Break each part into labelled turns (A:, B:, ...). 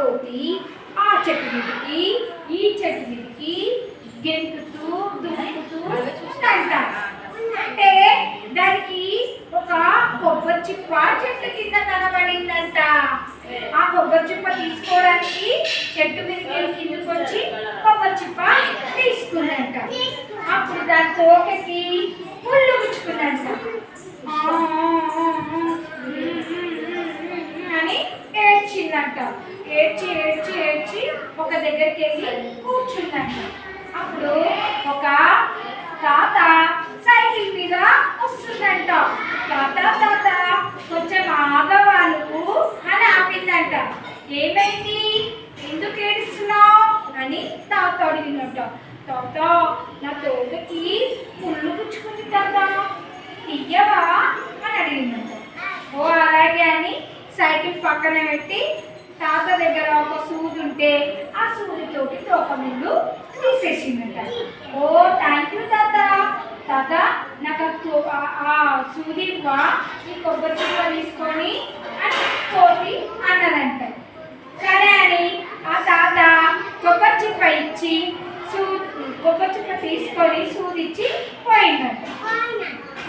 A: కోతి ఆ చెట్టు మీదకి ఈ చెట్టు మీదకి గెంతుతూ దుంకుతూ ఉందంట. అంటే దానికి ఒక కొబ్బరి చిప్ప చెట్టు కింద కనబడిందంట. ఆ కొబ్బరి చిప్ప తీసుకోవడానికి చెట్టు మీదకి కిందకు వచ్చి కొబ్బరి చిప్ప తీసుకుందంట. అప్పుడు దాని తోకకి ముళ్ళు గుచ్చుకుందంట. అని ఏడ్చిందంట. ఏడ్చి ఏడ్చి ఏడ్చి ఒక దగ్గరికి వెళ్ళి కూర్చుందంట. అప్పుడు ఒక తాత సైకిల్ మీద వస్తుందంట. తాత తాత కొంచెం ఆగవాళ్ళు అని ఆపిందంట. ఏమైంది, ఎందుకు ఏడుస్తున్నావు అని తాత అడిగినట్ట. తాత నా తోటకి ముళ్ళు గుచ్చుకుంది తాత, తీయవా అని అడిగిందంట. ఓ అలాగే అని సైకిల్ పక్కన పెట్టి తాత దగ్గర ఒక సూది ఉంటే ఆ సూదితోటి తోక ముళ్ళు తీసేసిందంట. ఓ థ్యాంక్ యూ తాత. తాత నాకు ఆ సూది ఇవ్వా, ఈ కొబ్బరి చిప్ప తీసుకొని అని కోతి అన్నదంట. సరే అని ఆ తాత కొబ్బరి చిప్ప ఇచ్చి కొబ్బరి చిప్ప తీసుకొని సూది ఇచ్చి పోయిందంట.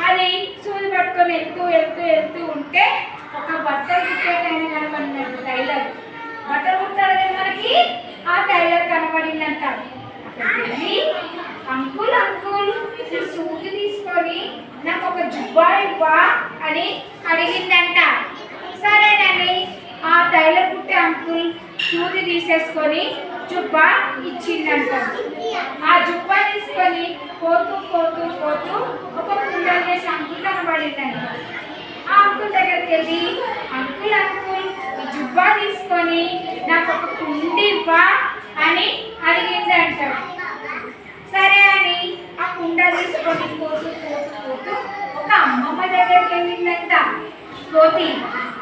A: అది సూది పట్టుకొని వెళ్తూ వెళ్తూ వెళ్తూ ఉంటే ఒక బట్టలు కుట్టేటైనా కనబడినట్టు టైలర్, బట్టలు కుట్టాడు కదా మనకి, ఆ టైలర్ కనబడిందంట. అక్కడికి అంకుల్ అంకుల్ ఈ సూది తీసుకొని నాకు ఒక జుబ్బా ఇవ్వా అని అడిగిందంట. సరేనండి ఆ టైలర్ కుట్టే అంకుల్ సూది తీసేసుకొని జుబ్బా ఇచ్చిందంట. ఆ జుబ్బా తీసుకొని పోతూ పోతూ పోతూ ఒక కుండలు చేసి అంకుల్ కనబడిందంట. ఆ అంకుల్ దగ్గరికి వెళ్ళి అంకుల్ అంకుల్ ఈ జుబ్బా తీసుకొని నాకు ఒక కుండి ఇవ్వా అని అడిగిందంట. సరే అని ఆ కుండ తీసుకొని పోతూ పోతూ పోతూ ఒక అమ్మమ్మ దగ్గరికి వెళ్ళిందంట. కోతి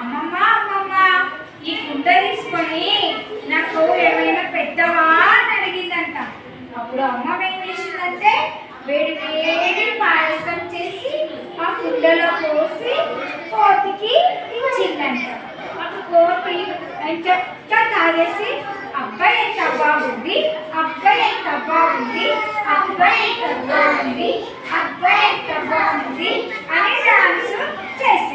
A: అమ్మమ్మ అమ్మమ్మ ఈ కుండ తీసుకొని నాకు ఏమైనా పెట్టవా అని అడిగిందంట. అప్పుడు అమ్మమ్మ ఏం చేసిందంటే వేడి వేడి పాయసం చేసి ఆ కుండలో పోసి కోతికి ఇచ్చిందంట. అప్పుడు కోతి చక్కగా తాగేసి అబ్బాయి ఎంత బాగుంది, అబ్బాయి ఎంత బాగుంది, అబ్బాయి ఎంత బాగుంది, అబ్బాయి ఎంత బాగుంది అని డాన్స్ చేసి